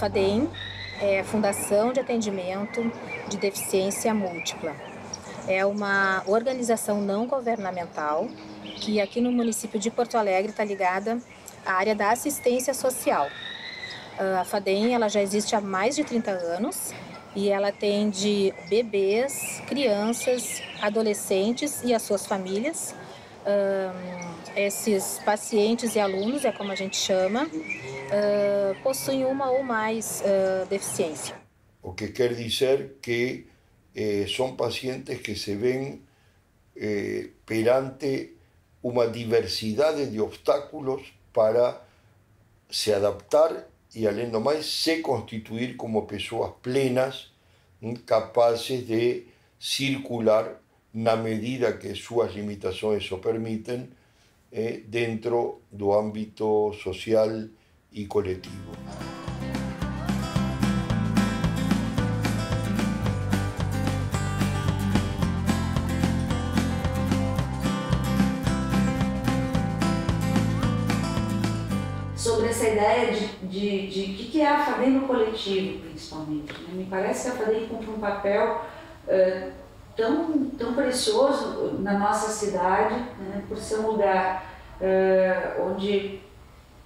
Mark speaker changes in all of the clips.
Speaker 1: FADEM é a Fundação de Atendimento de Deficiência Múltipla. É uma organização não governamental que aqui no município de Porto Alegre está ligada à área da assistência social. A FADEM ela já existe há mais de 30 anos e ela atende bebês, crianças, adolescentes e as suas famílias. Esses pacientes e alunos, é como a gente chama, possuem uma ou mais deficiência.
Speaker 2: O que quer dizer que são pacientes que se ven perante uma diversidade de obstáculos para se adaptar e, além do mais, se constituir como pessoas plenas, capazes de circular na medida que suas limitações o permitem, dentro do âmbito social e coletivo.
Speaker 3: Sobre essa ideia de que é a FADEM no coletivo, principalmente. Né? Me parece que a FADEM cumpre um papel tão precioso na nossa cidade, né? Por ser um lugar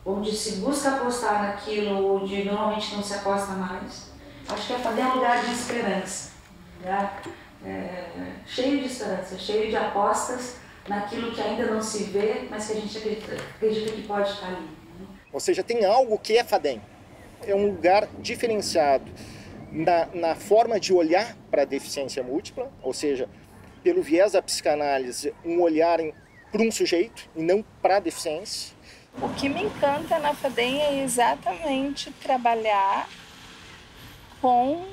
Speaker 3: onde se busca apostar naquilo onde normalmente não se aposta mais. Acho que a FADEM é um lugar de esperança, um lugar cheio de esperança, cheio de apostas naquilo que ainda não se vê, mas que a gente acredita que pode estar ali.
Speaker 4: Ou seja, tem algo que é FADEM. É um lugar diferenciado na forma de olhar para a deficiência múltipla, ou seja, pelo viés da psicanálise, um olhar para um sujeito e não para a deficiência.
Speaker 5: O que me encanta na FADEM é exatamente trabalhar com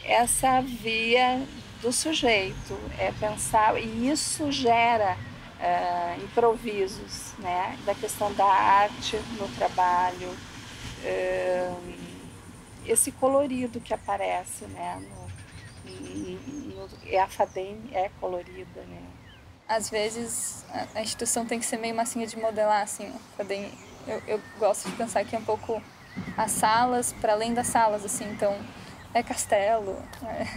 Speaker 5: essa via do sujeito, pensar, e isso gera improvisos, né? Da questão da arte no trabalho, esse colorido que aparece, né? A FADEM é colorida, né?
Speaker 6: Às vezes a instituição tem que ser meio massinha de modelar, assim. FADEM, eu gosto de pensar que é um pouco as salas, para além das salas, assim, então é castelo,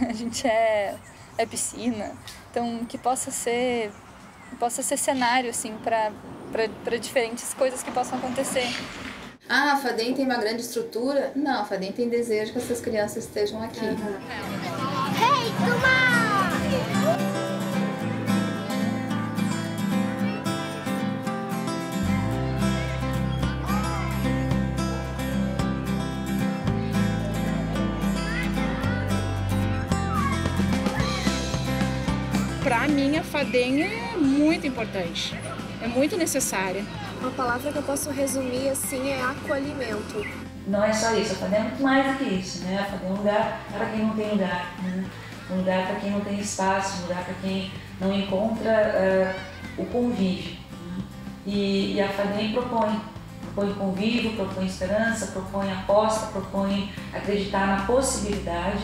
Speaker 6: a gente é piscina, então que possa ser cenário, assim, para diferentes coisas que possam acontecer.
Speaker 7: Ah, a FADEM tem uma grande estrutura? Não, a FADEM tem desejo que essas crianças estejam aqui.
Speaker 8: Hey, Tuma!
Speaker 9: Para mim, a FADEM é muito importante, é muito necessária.
Speaker 10: Uma palavra que eu posso resumir assim é acolhimento.
Speaker 3: Não é só isso, a FADEM é muito mais do que isso, né? A FADEM é um lugar para quem não tem lugar, né? Um lugar para quem não tem espaço, um lugar para quem não encontra o convívio. Né? E a FADEM propõe convívio, propõe esperança, propõe aposta, propõe acreditar na possibilidade.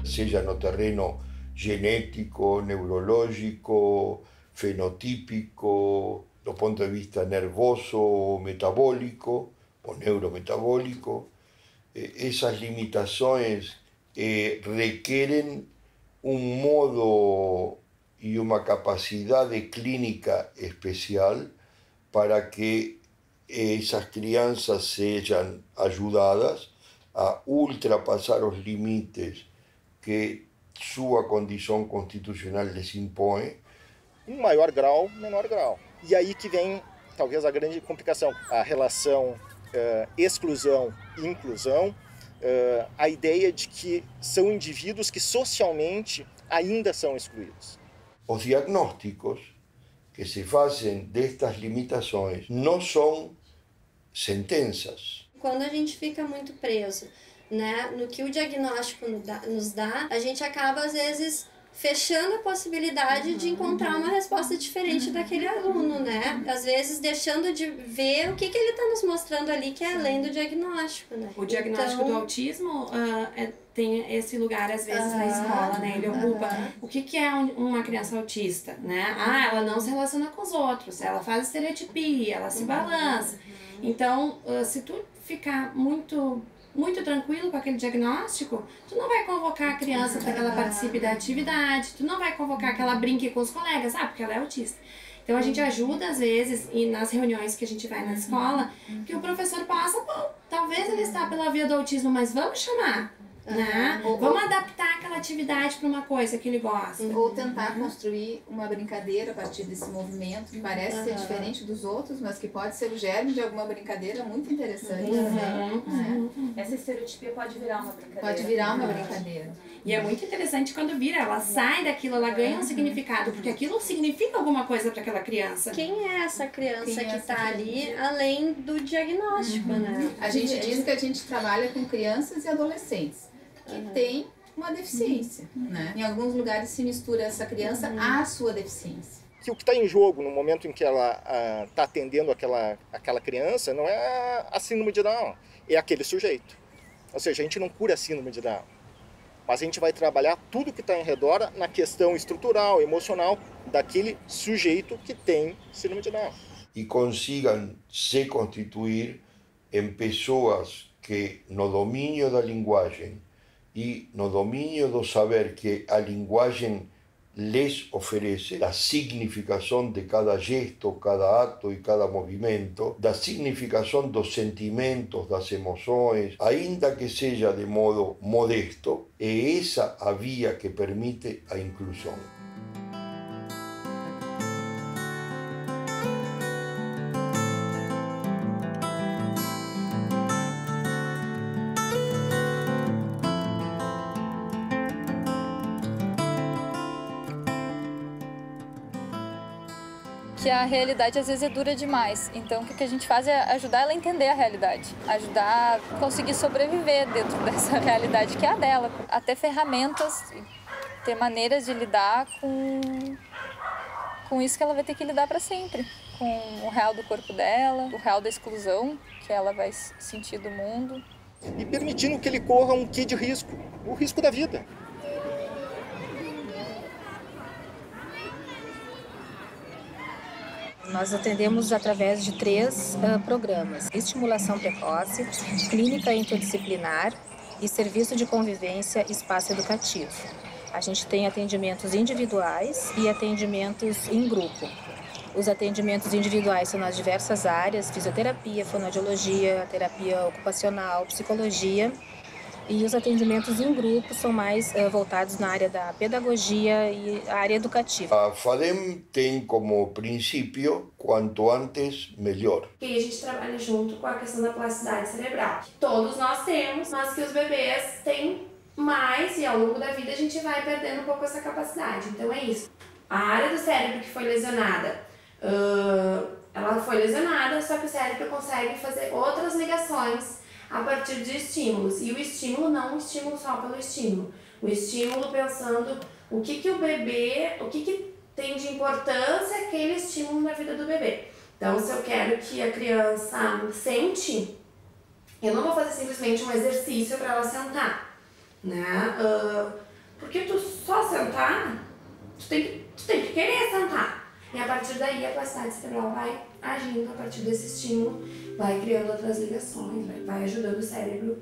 Speaker 2: Seja no terreno genético, neurológico, fenotípico, do ponto de vista nervoso, metabólico o neurometabólico. Esas limitações requerem um modo e uma capacidade clínica especial para que essas crianças sejam ajudadas a ultrapassar os limites que sua condição constitucional lhes impõe.
Speaker 4: Um maior grau, menor grau. E aí que vem, talvez, a grande complicação. A relação exclusão e inclusão, a ideia de que são indivíduos que socialmente ainda são excluídos.
Speaker 2: Os diagnósticos que se fazem destas limitações não são sentenças.
Speaker 10: Quando a gente fica muito preso, né, no que o diagnóstico nos dá, a gente acaba, às vezes,
Speaker 11: fechando a possibilidade de encontrar uma resposta diferente daquele aluno, né? Às vezes deixando de ver o que ele está nos mostrando ali, que é além do diagnóstico, né?
Speaker 12: O diagnóstico do autismo tem esse lugar, às vezes, na escola, né? Ele ocupa o que é uma criança autista, né? Ela não se relaciona com os outros, ela faz estereotipia, ela se balança. Então, se tu ficar muito tranquilo com aquele diagnóstico, tu não vai convocar a criança para que ela participe da atividade, tu não vai convocar que ela brinque com os colegas, porque ela é autista. Então a gente ajuda às vezes, e nas reuniões que a gente vai na escola, que o professor passa, talvez ele está pela via do autismo, mas vamos chamar. Né? Vamos adaptar aquela atividade para uma coisa que ele gosta.
Speaker 7: Ou tentar construir uma brincadeira a partir desse movimento, que parece ser diferente dos outros, mas que pode ser o germe de alguma brincadeira muito interessante.
Speaker 3: Essa estereotipia pode virar uma brincadeira.
Speaker 7: Pode virar uma brincadeira.
Speaker 12: E é muito interessante quando vira, ela sai daquilo, ela ganha um significado, porque aquilo significa alguma coisa para aquela criança.
Speaker 11: Quem é essa criança que está ali, além do diagnóstico, né?
Speaker 7: A gente diz que a gente trabalha com crianças e adolescentes que tem uma deficiência, né? Em alguns lugares se mistura essa criança à sua deficiência.
Speaker 4: Que o que está em jogo no momento em que ela está atendendo aquela criança não é a síndrome de Down, é aquele sujeito. Ou seja, a gente não cura a síndrome de Down, mas a gente vai trabalhar tudo que está em redor na questão estrutural, emocional daquele sujeito que tem síndrome de Down.
Speaker 2: E consigam se constituir em pessoas que no domínio da linguagem e no domínio do saber que a linguagem les oferece, da significação de cada gesto, cada ato e cada movimento, da significação dos sentimentos, das emoções, ainda que seja de modo modesto, é essa a via que permite a inclusão.
Speaker 6: Que a realidade às vezes é dura demais. Então o que a gente faz é ajudar ela a entender a realidade, ajudar a conseguir sobreviver dentro dessa realidade que é a dela, a ter ferramentas, ter maneiras de lidar com isso que ela vai ter que lidar para sempre, com o real do corpo dela, o real da exclusão que ela vai sentir do mundo.
Speaker 4: E permitindo que ele corra um quê de risco, o risco da vida.
Speaker 1: Nós atendemos através de 3 programas: estimulação precoce, clínica interdisciplinar e serviço de convivência espaço educativo. A gente tem atendimentos individuais e atendimentos em grupo. Os atendimentos individuais são nas diversas áreas: fisioterapia, fonoaudiologia, terapia ocupacional, psicologia. E os atendimentos em grupo são mais voltados na área da pedagogia e a área educativa.
Speaker 2: A FADEM tem como princípio, quanto antes, melhor.
Speaker 13: E a gente trabalha junto com a questão da plasticidade cerebral, que todos nós temos, mas que os bebês têm mais e ao longo da vida a gente vai perdendo um pouco essa capacidade. Então é isso. A área do cérebro que foi lesionada, ela foi lesionada, só que o cérebro consegue fazer outras ligações a partir de estímulos. E o estímulo não um estímulo só pelo estímulo. O estímulo pensando o que o bebê, o que tem de importância aquele estímulo na vida do bebê. Então, se eu quero que a criança sente, eu não vou fazer simplesmente um exercício para ela sentar, né? Porque tu só sentar, tu tem que querer sentar. E a partir daí a plasticidade cerebral vai agindo a partir desse estímulo, vai criando outras ligações, vai ajudando o cérebro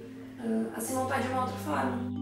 Speaker 13: a se montar de uma outra forma.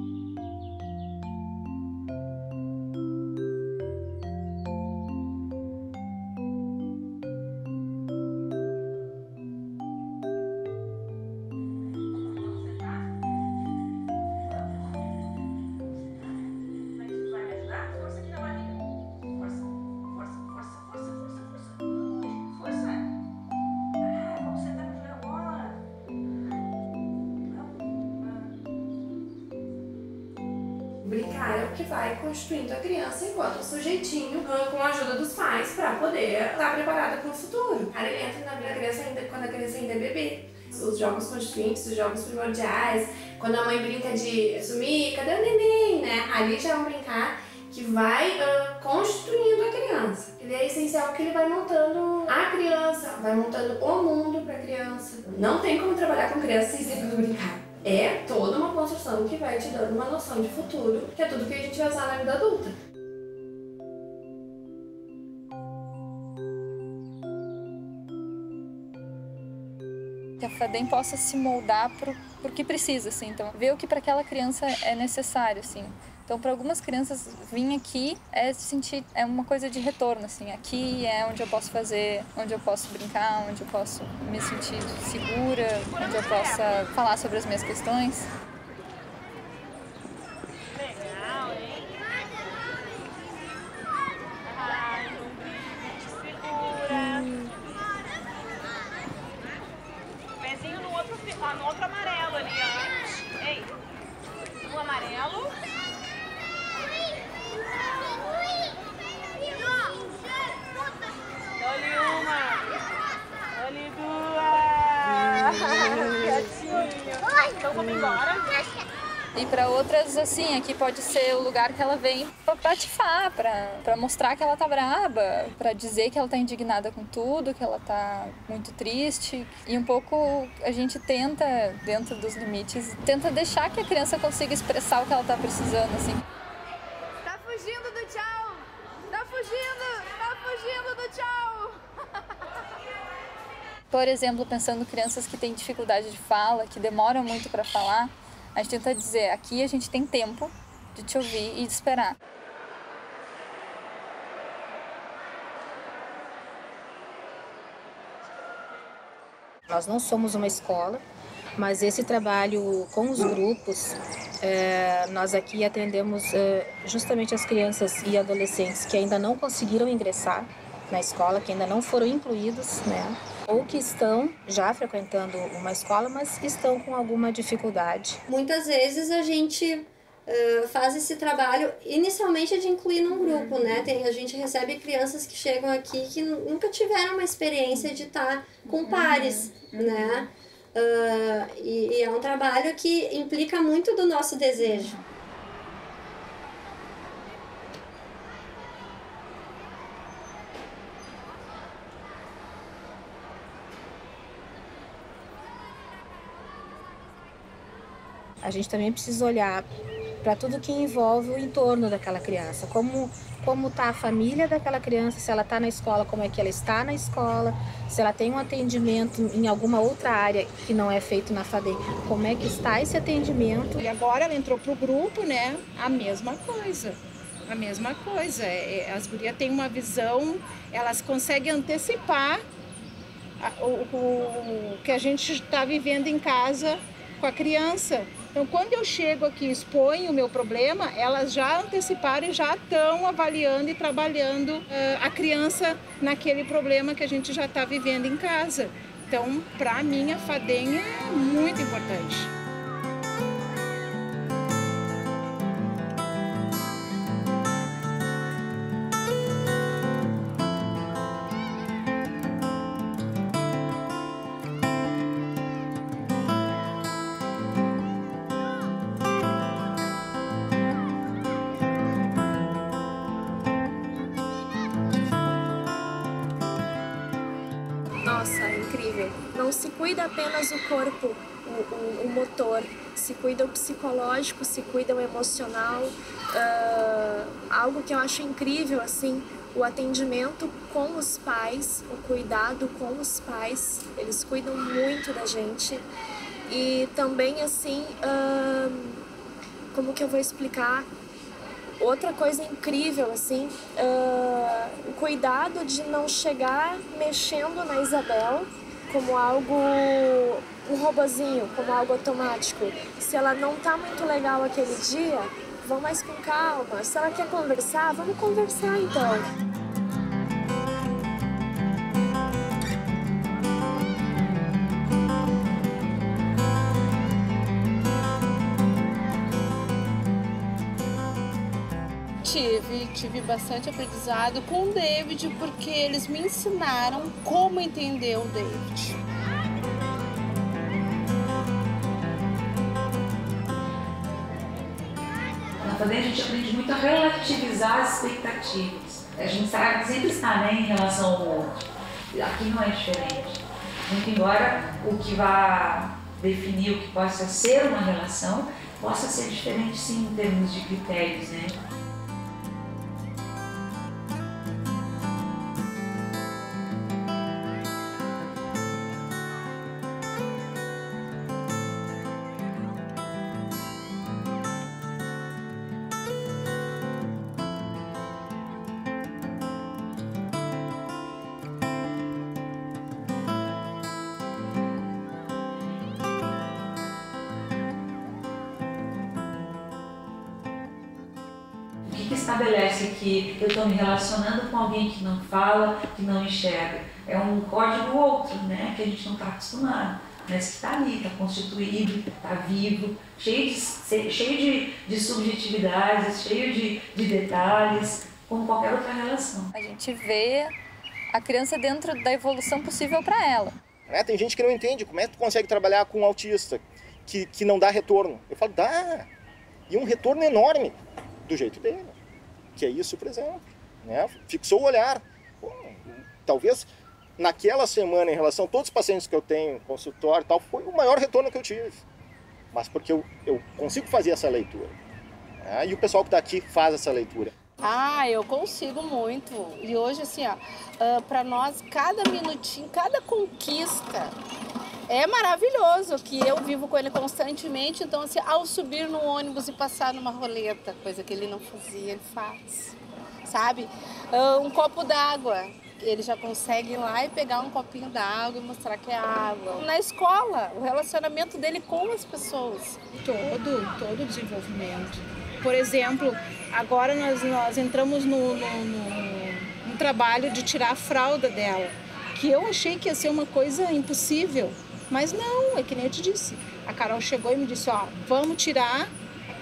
Speaker 13: Brincar é o que vai constituindo a criança enquanto sujeitinho, com a ajuda dos pais, para poder estar preparada para o futuro. Cara, ele entra na vida da criança ainda, quando a criança ainda é bebê. Os jogos constituintes, os jogos primordiais, quando a mãe brinca de sumir, cadê o neném, né? Ali já é um brincar que vai constituindo a criança. Ele é essencial porque ele vai montando a criança, vai montando o mundo para a criança. Não tem como trabalhar com criança sem ser brincar. É toda uma construção que vai te dando uma noção de futuro, que é tudo que a gente vai usar na vida adulta.
Speaker 6: Que a FADEM possa se moldar pro que precisa, assim. Então, ver o que para aquela criança é necessário, assim. Então, para algumas crianças, vir aqui é uma coisa de retorno, assim. Aqui é onde eu posso fazer, onde eu posso brincar, onde eu posso me sentir segura, onde eu possa falar sobre as minhas questões.
Speaker 14: Legal, hein? Segura. Pezinho no outro amarelo ali, ó. Ei, no amarelo. Olhe uma, olhe duas, gatinho. Então vamos embora.
Speaker 6: E para outras, assim, aqui pode ser o lugar que ela vem pra patifar, pra mostrar que ela tá braba, pra dizer que ela tá indignada com tudo, que ela tá muito triste. E um pouco a gente tenta, dentro dos limites, tenta deixar que a criança consiga expressar o que ela tá precisando, assim.
Speaker 14: Tá fugindo do tchau! Tá fugindo do tchau!
Speaker 6: Por exemplo, pensando em crianças que têm dificuldade de fala, que demoram muito para falar, a gente tenta dizer, aqui a gente tem tempo de te ouvir e de esperar.
Speaker 1: Nós não somos uma escola, mas esse trabalho com os grupos, nós aqui atendemos justamente as crianças e adolescentes que ainda não conseguiram ingressar na escola, que ainda não foram incluídos, né? Ou que estão já frequentando uma escola, mas estão com alguma dificuldade.
Speaker 11: Muitas vezes a gente faz esse trabalho inicialmente de incluir num grupo, né? A gente recebe crianças que chegam aqui que nunca tiveram uma experiência de estar com pares, né? E é um trabalho que implica muito do nosso desejo.
Speaker 1: A gente também precisa olhar para tudo que envolve o entorno daquela criança, como está a família daquela criança, se ela está na escola, como é que ela está na escola, se ela tem um atendimento em alguma outra área que não é feito na FADEM, como é que está esse atendimento.
Speaker 9: E agora ela entrou pro grupo, né? A mesma coisa. As gurias têm uma visão, elas conseguem antecipar o que a gente está vivendo em casa com a criança. Então, quando eu chego aqui e exponho o meu problema, elas já anteciparam e já estão avaliando e trabalhando a criança naquele problema que a gente já está vivendo em casa. Então, para mim, a FADEM é muito importante.
Speaker 10: Nossa, é incrível. Não se cuida apenas o corpo, o motor, se cuida o psicológico, se cuida o emocional. Algo que eu acho incrível, assim, o atendimento com os pais, o cuidado com os pais, eles cuidam muito da gente. E também, assim, como que eu vou explicar? Outra coisa incrível, assim, o cuidado de não chegar mexendo na Isabel como algo, um robozinho, como algo automático. Se ela não tá muito legal aquele dia, vamos mais com calma. Se ela quer conversar, vamos conversar então.
Speaker 15: Tive bastante aprendizado com o David, porque eles me ensinaram como entender o David.
Speaker 3: Na FADEM a gente aprende muito a relativizar as expectativas. A gente sempre está, né, em relação ao outro. Aqui não é diferente. Muito embora o que vai definir o que possa ser uma relação, possa ser diferente sim em termos de critérios, né? Estabelece que eu estou me relacionando com alguém que não fala, que não enxerga. É um código outro, né, que a gente não está acostumado, mas que está ali, está constituído, está vivo, cheio de subjetividades, cheio de detalhes, como qualquer outra relação.
Speaker 6: A gente vê a criança dentro da evolução possível para ela.
Speaker 4: Tem gente que não entende como é que tu consegue trabalhar com um autista que não dá retorno. Eu falo, dá! E um retorno enorme, do jeito dele. Que é isso, por exemplo, né? Fixou o olhar. Pô, talvez naquela semana, em relação a todos os pacientes que eu tenho, consultório e tal, foi o maior retorno que eu tive. Mas porque eu consigo fazer essa leitura. Né? E o pessoal que está aqui faz essa leitura.
Speaker 15: Eu consigo muito. E hoje, assim, para nós, cada minutinho, cada conquista é maravilhoso, que eu vivo com ele constantemente. Então, assim, ao subir no ônibus e passar numa roleta, coisa que ele não fazia, ele faz, sabe? Um copo d'água, ele já consegue ir lá e pegar um copinho d'água e mostrar que é água. Na escola, o relacionamento dele com as pessoas.
Speaker 9: Todo o desenvolvimento. Por exemplo, agora nós entramos no trabalho de tirar a fralda dela, que eu achei que ia ser uma coisa impossível. Mas não, é que nem eu te disse. A Carol chegou e me disse, vamos tirar,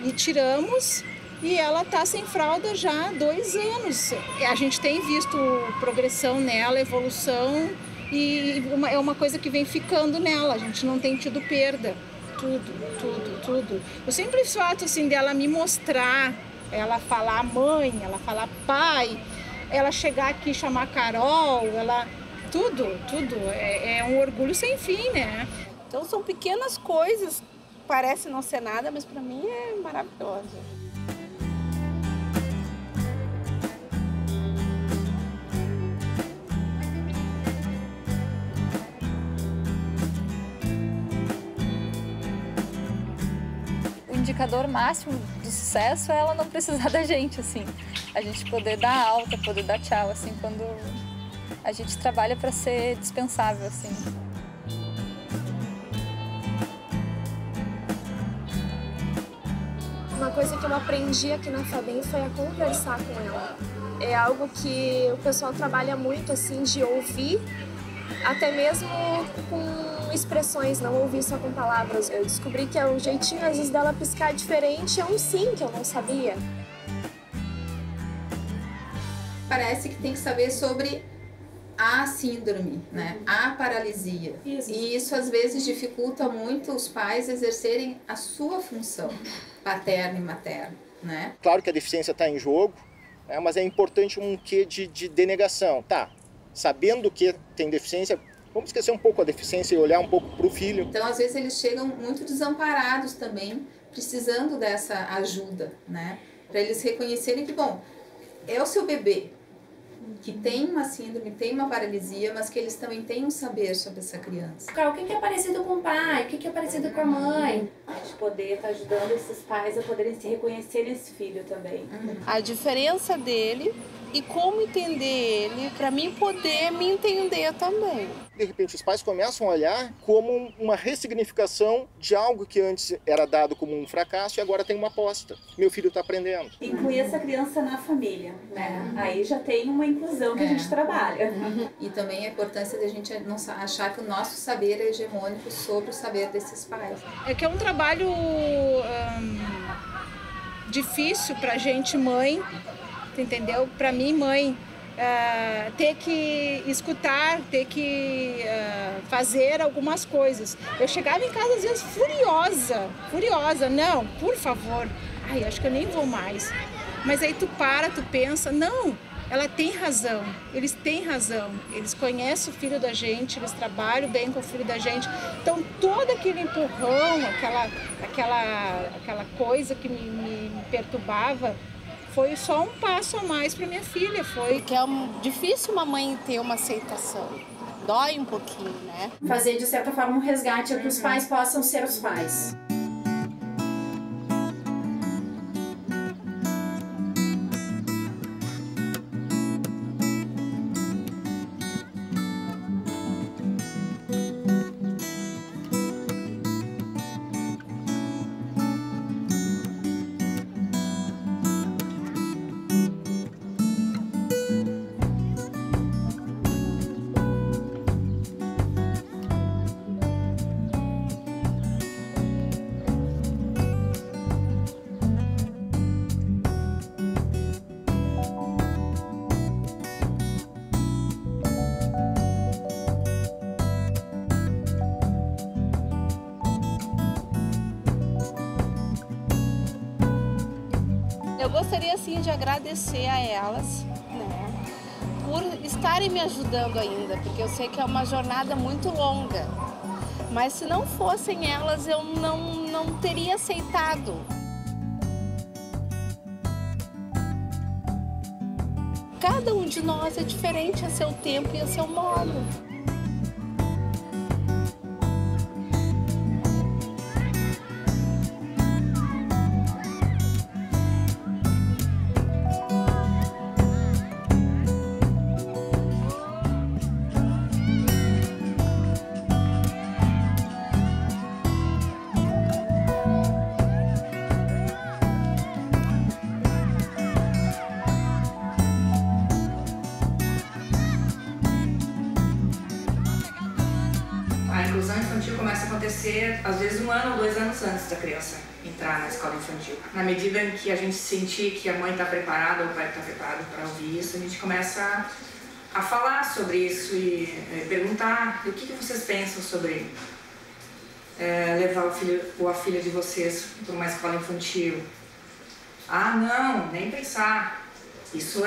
Speaker 9: e tiramos, e ela tá sem fralda já há 2 anos. A gente tem visto progressão nela, evolução, e é uma coisa que vem ficando nela, a gente não tem tido perda. Tudo. O simples fato, assim, dela me mostrar, ela falar mãe, ela falar pai, ela chegar aqui e chamar Carol, ela... Tudo. É um orgulho sem fim, né?
Speaker 15: Então são pequenas coisas, parece não ser nada, mas para mim é maravilhoso.
Speaker 6: O indicador máximo do sucesso é ela não precisar da gente, assim. A gente poder dar alta, poder dar tchau, assim, quando... A gente trabalha para ser dispensável, assim.
Speaker 10: Uma coisa que eu aprendi aqui na FADEM foi a conversar com ela. É algo que o pessoal trabalha muito, assim, de ouvir, até mesmo com expressões, não ouvir só com palavras. Eu descobri que o jeitinho, às vezes, dela piscar diferente é um sim que eu não sabia.
Speaker 7: Parece que tem que saber sobre a síndrome, né? A paralisia. E isso às vezes dificulta muito os pais exercerem a sua função paterna e materna, né?
Speaker 4: Claro que a deficiência está em jogo, né? Mas é importante um quê de denegação. Sabendo que tem deficiência, vamos esquecer um pouco a deficiência e olhar um pouco para o filho.
Speaker 7: Então às vezes eles chegam muito desamparados também, precisando dessa ajuda, né? Para eles reconhecerem que, bom, é o seu bebê, que tem uma síndrome, tem uma paralisia, mas que eles também têm um saber sobre essa criança.
Speaker 13: O que é parecido com o pai? O que é parecido com a mãe?
Speaker 16: A gente poder estar ajudando esses pais a poderem se reconhecer nesse filho também.
Speaker 15: A diferença dele e como entender ele, para mim poder me entender também.
Speaker 4: De repente os pais começam a olhar como uma ressignificação de algo que antes era dado como um fracasso e agora tem uma aposta. Meu filho está aprendendo.
Speaker 16: Incluir essa criança na família, né? Aí já tem uma inclusão que a gente trabalha.
Speaker 7: E também a importância de a gente não achar que o nosso saber é hegemônico sobre o saber desses pais.
Speaker 9: É que é um trabalho difícil pra gente, mãe, entendeu? Para mim, mãe, ter que escutar, ter que fazer algumas coisas. Eu chegava em casa às vezes furiosa, não, por favor. ai, acho que eu nem vou mais. Mas aí tu pensa, não, ela tem razão, eles têm razão, eles conhecem o filho da gente, eles trabalham bem com o filho da gente. Então todo aquele empurrão, aquela coisa que me perturbava, foi só um passo a mais para minha filha.
Speaker 15: Porque é difícil uma mãe ter uma aceitação. Dói um pouquinho, né?
Speaker 16: Fazer, de certa forma, um resgate para que os pais possam ser os pais.
Speaker 15: Eu gostaria assim de agradecer a elas, né, por estarem me ajudando ainda, porque eu sei que é uma jornada muito longa. Mas se não fossem elas, eu não teria aceitado. Cada um de nós é diferente a seu tempo e a seu modo.
Speaker 17: A inclusão infantil começa a acontecer, às vezes, 1 ano ou 2 anos antes da criança entrar na escola infantil. Na medida em que a gente sentir que a mãe está preparada ou o pai está preparado para ouvir isso, a gente começa a falar sobre isso e perguntar o que vocês pensam sobre levar o filho ou a filha de vocês para uma escola infantil. Ah, não, nem pensar. Isso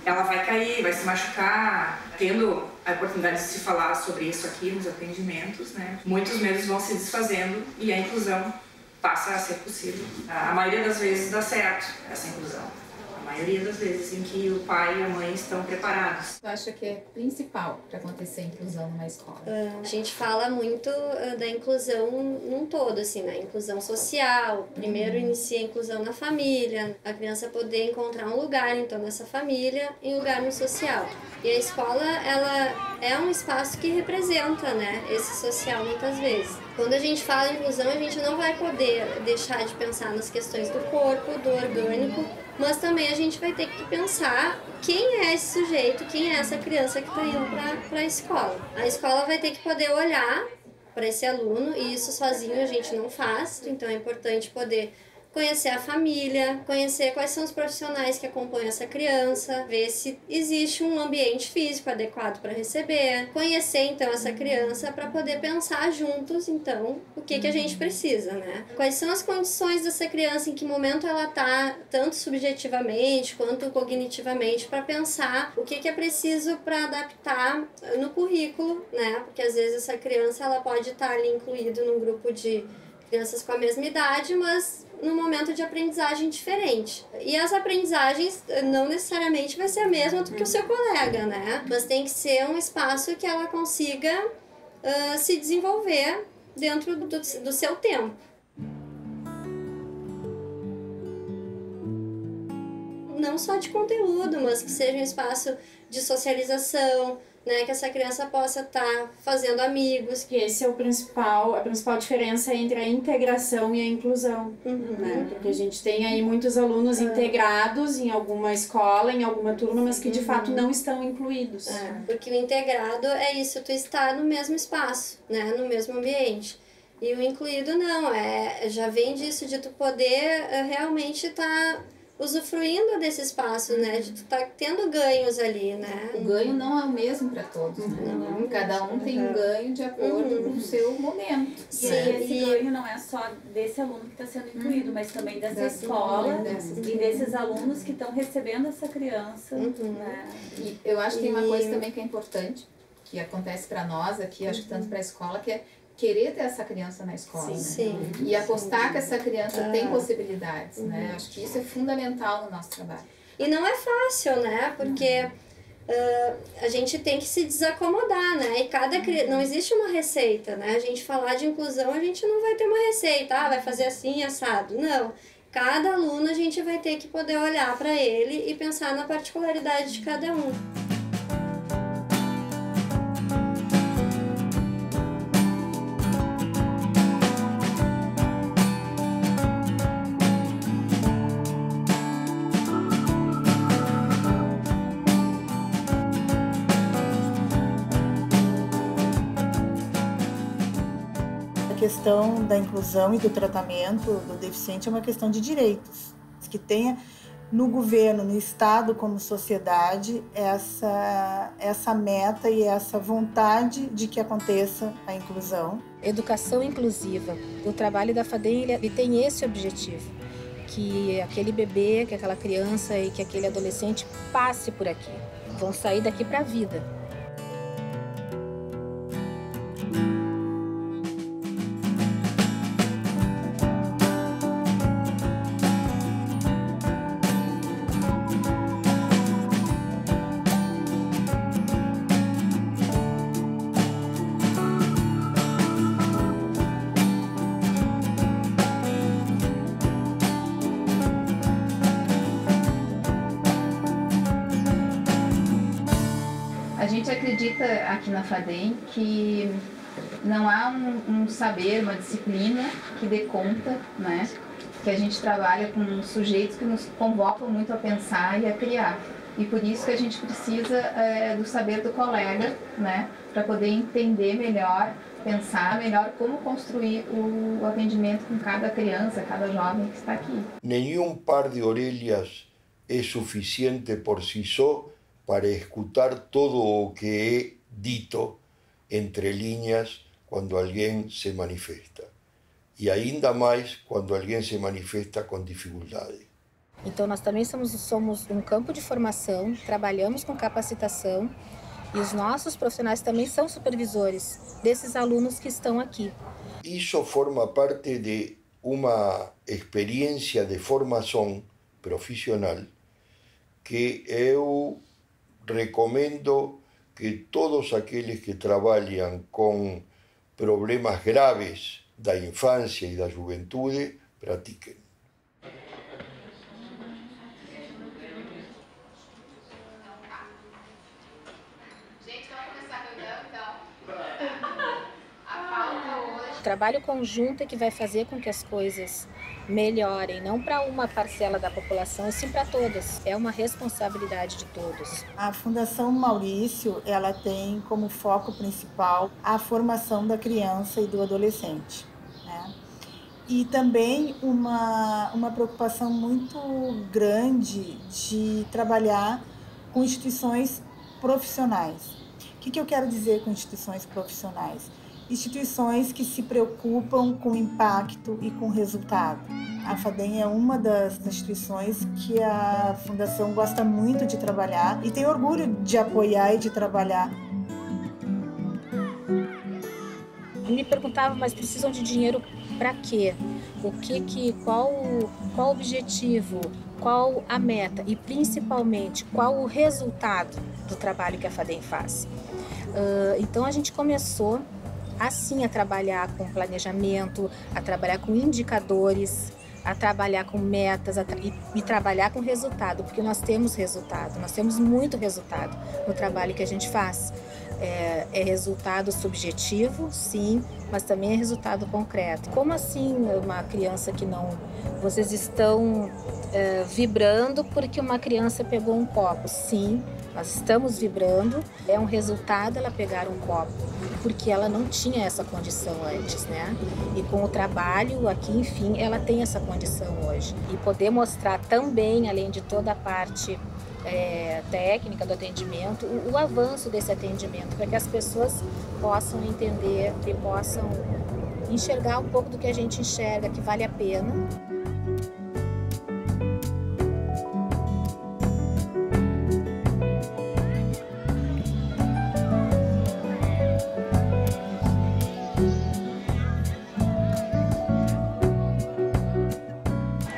Speaker 17: ela vai cair, vai se machucar. Tendo a oportunidade de se falar sobre isso aqui nos atendimentos, né? Muitos medos vão se desfazendo e a inclusão passa a ser possível. A maioria das vezes dá certo essa inclusão. A maioria das vezes em que o pai e a mãe estão preparados.
Speaker 7: Eu acho que é principal para acontecer a inclusão numa escola.
Speaker 11: A gente fala muito da inclusão num todo, assim, né? Inclusão social. Primeiro inicia a inclusão na família, a criança poder encontrar um lugar, então, nessa família, em lugar no social. E a escola, ela é um espaço que representa, né, esse social muitas vezes. Quando a gente fala em inclusão, a gente não vai poder deixar de pensar nas questões do corpo, do orgânico, mas também a gente vai ter que pensar quem é esse sujeito, quem é essa criança que está indo para a escola. A escola vai ter que poder olhar para esse aluno, e isso sozinho a gente não faz, então é importante poder conhecer a família, conhecer quais são os profissionais que acompanham essa criança, ver se existe um ambiente físico adequado para receber, conhecer então essa criança para poder pensar juntos então o que a gente precisa, né? Quais são as condições dessa criança, em que momento ela tá, tanto subjetivamente quanto cognitivamente, para pensar o que é preciso para adaptar no currículo, né? Porque às vezes essa criança ela pode estar ali incluída num grupo de crianças com a mesma idade, mas num momento de aprendizagem diferente. E as aprendizagens não necessariamente vai ser a mesma do que o seu colega, né? Mas tem que ser um espaço que ela consiga se desenvolver dentro do seu tempo. Não só de conteúdo, mas que seja um espaço de socialização, né, que essa criança possa estar fazendo amigos.
Speaker 16: Que esse é a principal diferença entre a integração e a inclusão, né? Porque a gente tem aí muitos alunos integrados em alguma escola, em alguma turma, mas que de fato não estão incluídos.
Speaker 11: Porque o integrado é isso, tu está no mesmo espaço, né, no mesmo ambiente. E o incluído não, já vem disso, de tu poder realmente estar usufruindo desse espaço, né? De tu tá tendo ganhos ali, né?
Speaker 7: O ganho não é o mesmo para todos, né? Cada um tem um ganho de acordo com o seu momento.
Speaker 3: E esse ganho não é só desse aluno que está sendo incluído, mas também dessa escola e desses alunos que estão recebendo essa criança. Né?
Speaker 7: E eu acho que tem uma coisa também que é importante, que acontece para nós aqui, acho que tanto para a escola, que é querer ter essa criança na escola,
Speaker 11: Sim.
Speaker 7: né? E apostar que essa criança tem possibilidades, né? Acho que isso é fundamental no nosso trabalho.
Speaker 11: E não é fácil, né? Porque a gente tem que se desacomodar, né? E não existe uma receita, né? A gente falar de inclusão, a gente não vai ter uma receita, vai fazer assim, assado. Não. Cada aluno a gente vai ter que poder olhar para ele e pensar na particularidade de cada um.
Speaker 18: A questão da inclusão e do tratamento do deficiente é uma questão de direitos, que tenha no governo, no Estado, como sociedade, essa meta e essa vontade de que aconteça a inclusão.
Speaker 1: Educação inclusiva. O trabalho da FADEM ele tem esse objetivo, que aquele bebê, que aquela criança e que aquele adolescente passe por aqui, vão sair daqui para a vida.
Speaker 19: A gente acredita aqui na FADEM que não há um saber, uma disciplina que dê conta, né? Que a gente trabalha com sujeitos que nos convocam muito a pensar e a criar. E por isso que a gente precisa do saber do colega, né? Para poder entender melhor, pensar melhor como construir o atendimento com cada criança, cada jovem que está aqui.
Speaker 2: Nenhum par de orelhas é suficiente por si só para escutar todo o que é dito entre linhas quando alguém se manifesta. E ainda mais quando alguém se manifesta com dificuldade.
Speaker 1: Então nós também somos um campo de formação, trabalhamos com capacitação e os nossos profissionais também são supervisores desses alunos que estão aqui.
Speaker 2: Isso forma parte de uma experiência de formação profissional que eu recomendo que todos aqueles que trabalham com problemas graves da infância e da juventude pratiquem.
Speaker 1: O trabalho conjunto é que vai fazer com que as coisas melhorem, não para uma parcela da população, e sim para todas. É uma responsabilidade de todos.
Speaker 18: A Fundação Maurício, ela tem como foco principal a formação da criança e do adolescente, né? E também uma preocupação muito grande de trabalhar com instituições profissionais. O que eu quero dizer com instituições profissionais? Instituições que se preocupam com impacto e com resultado. A FADEM é uma das instituições que a Fundação gosta muito de trabalhar e tem orgulho de apoiar e de trabalhar.
Speaker 1: Me perguntava, mas precisam de dinheiro para quê? Qual o objetivo? Qual a meta? E principalmente, qual o resultado do trabalho que a FADEM faz? Então a gente começou assim a trabalhar com planejamento, a trabalhar com indicadores, a trabalhar com metas e trabalhar com resultado, porque nós temos resultado, nós temos muito resultado no trabalho que a gente faz. é resultado subjetivo, sim, mas também é resultado concreto. Como assim uma criança que não... Vocês estão vibrando porque uma criança pegou um copo? Sim, nós estamos vibrando. É um resultado ela pegar um copo, porque ela não tinha essa condição antes, né? E com o trabalho aqui, enfim, ela tem essa condição hoje. E poder mostrar também, além de toda a parte técnica do atendimento, o avanço desse atendimento, para que as pessoas possam entender e possam enxergar um pouco do que a gente enxerga, que vale a pena.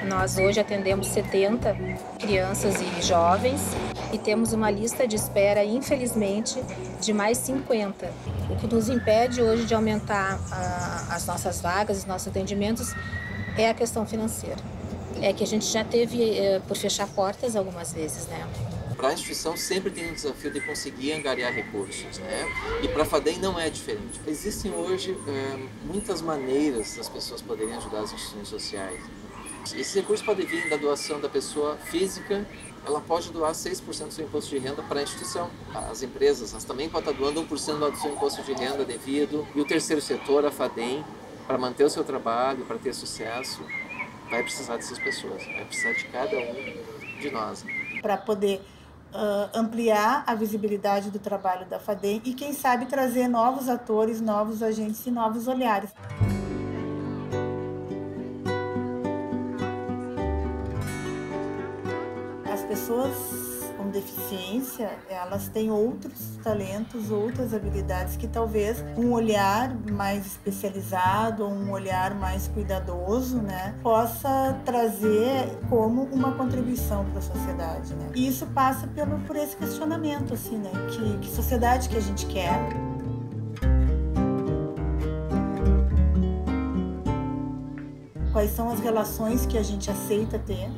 Speaker 1: Nós hoje atendemos 70 crianças e jovens e temos uma lista de espera, infelizmente, de mais 50. O que nos impede hoje de aumentar as nossas vagas, os nossos atendimentos, é a questão financeira. É que a gente já teve por fechar portas algumas vezes, né?
Speaker 20: Para a instituição sempre tem um desafio de conseguir angariar recursos, né? E para a FADEM não é diferente. Existem hoje muitas maneiras das pessoas poderem ajudar as instituições sociais. Esse recurso pode vir da doação da pessoa física, ela pode doar 6% do seu imposto de renda para a instituição. As empresas elas também podem estar doando 1% do seu imposto de renda devido. E o terceiro setor, a FADEM, para manter o seu trabalho, para ter sucesso, vai precisar dessas pessoas, vai precisar de cada um de nós.
Speaker 18: Para poder ampliar a visibilidade do trabalho da FADEM e, quem sabe, trazer novos atores, novos agentes e novos olhares. As pessoas com deficiência, elas têm outros talentos, outras habilidades que talvez um olhar mais especializado, um olhar mais cuidadoso, né, possa trazer como uma contribuição para a sociedade, né? E isso passa por esse questionamento, assim, né, que sociedade que a gente quer. Quais são as relações que a gente aceita ter?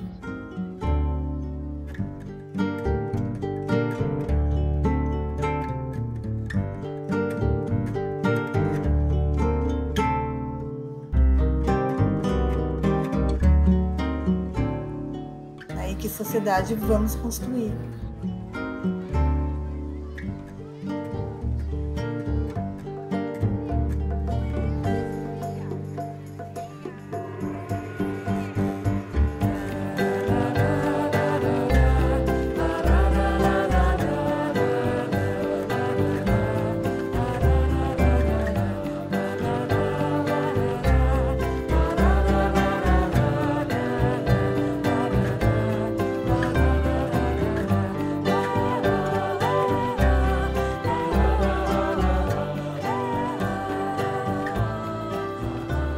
Speaker 18: Que sociedade vamos construir.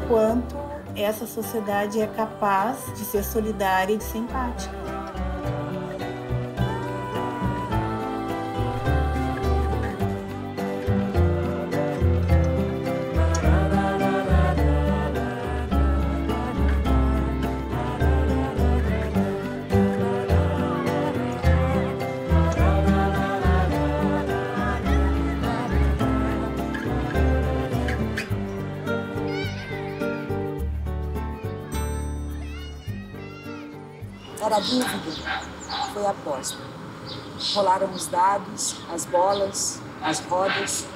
Speaker 18: Quanto essa sociedade é capaz de ser solidária e de ser empática.
Speaker 21: Era dúvida, foi aposta. Rolaram os dados, as bolas, as rodas,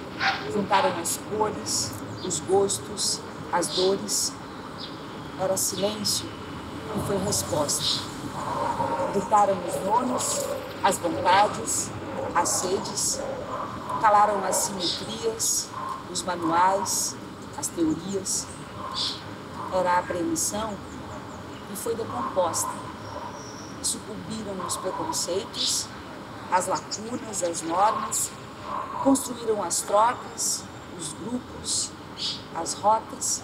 Speaker 21: juntaram as cores, os gostos, as dores. Era silêncio e foi resposta. Gritaram os nomes, as vontades, as sedes, calaram as simetrias, os manuais, as teorias. Era a apreensão e foi decomposta. Sucumbiram os preconceitos, as lacunas, as normas, construíram as trocas, os grupos, as rotas.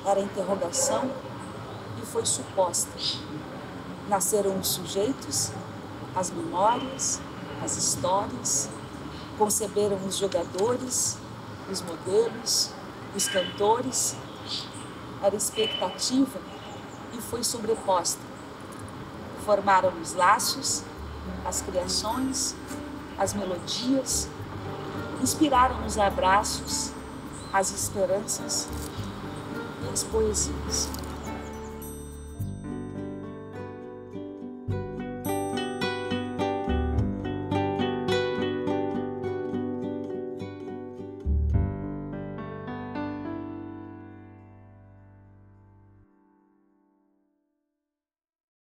Speaker 21: Era interrogação e foi suposta. Nasceram os sujeitos, as memórias, as histórias, conceberam os jogadores, os modelos, os cantores. Era expectativa e foi sobreposta. Formaram os laços, as criações, as melodias, inspiraram os abraços, as esperanças e as poesias.